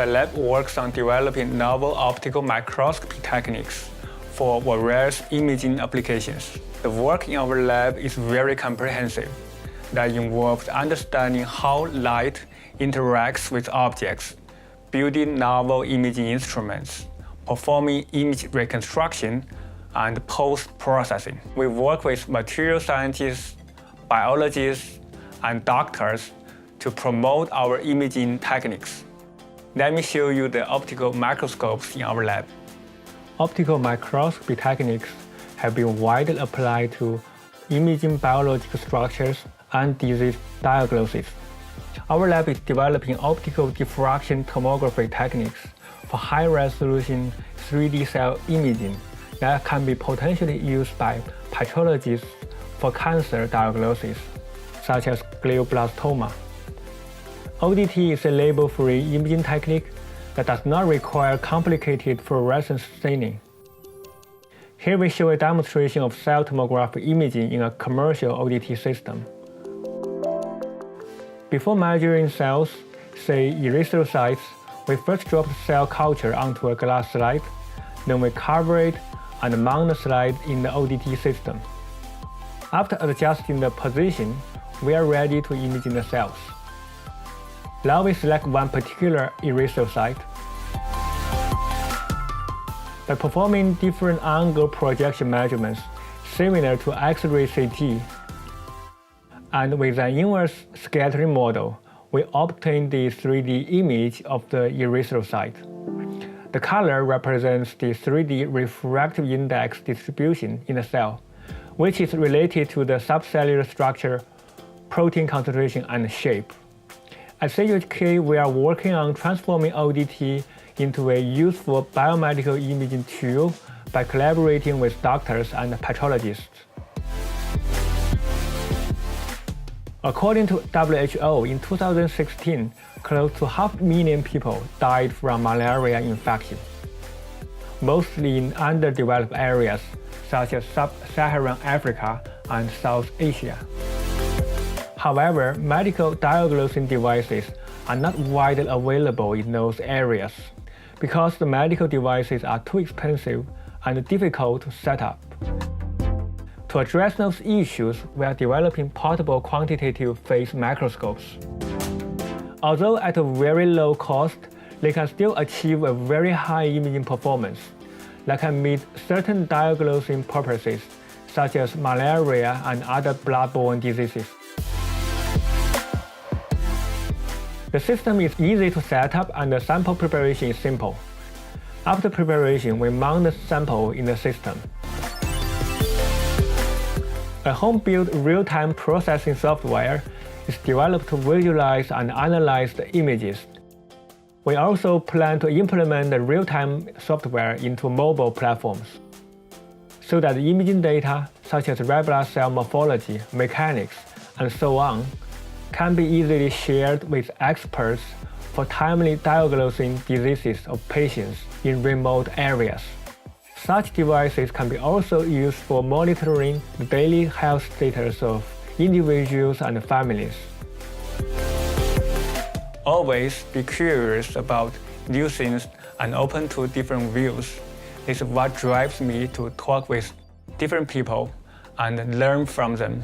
my lab works on developing novel optical microscopy techniques for various imaging applications. The work in our lab is very comprehensive. That involves understanding how light interacts with objects, building novel imaging instruments, performing image reconstruction, and post-processing. We work with material scientists, biologists, and doctors to promote our imaging techniques. Let me show you the optical microscopes in our lab. Optical microscopy techniques have been widely applied to imaging biological structures and disease diagnosis. Our lab is developing optical diffraction tomography techniques for high-resolution 3D cell imaging that can be potentially used by pathologists for cancer diagnosis, such as glioblastoma. ODT is a label-free imaging technique that does not require complicated fluorescence staining. Here we show a demonstration of cell tomography imaging in a commercial ODT system. Before measuring cells, say erythrocytes, we first drop the cell culture onto a glass slide, then we cover it and mount the slide in the ODT system. After adjusting the position, we are ready to image the cells. Now we select one particular erythrocyte. By performing different angle projection measurements similar to X-ray CT, and with an inverse scattering model, we obtain the 3D image of the erythrocyte. The color represents the 3D refractive index distribution in the cell, which is related to the subcellular structure, protein concentration, and shape. At CUHK, we are working on transforming ODT into a useful biomedical imaging tool by collaborating with doctors and pathologists. According to WHO, in 2016, close to 500,000 people died from malaria infection, mostly in underdeveloped areas such as sub-Saharan Africa and South Asia. However, medical diagnosing devices are not widely available in those areas because the medical devices are too expensive and difficult to set up. To address those issues, we are developing portable quantitative phase microscopes. Although at a very low cost, they can still achieve a very high imaging performance that can meet certain diagnosing purposes, such as malaria and other blood-borne diseases. The system is easy to set up and the sample preparation is simple. After preparation, we mount the sample in the system. A home-built real-time processing software is developed to visualize and analyze the images. We also plan to implement the real-time software into mobile platforms, so that the imaging data, such as red blood cell morphology, mechanics, and so on, can be easily shared with experts for timely diagnosing diseases of patients in remote areas. Such devices can be also used for monitoring the daily health status of individuals and families. Always be curious about new things and open to different views. This is what drives me to talk with different people and learn from them.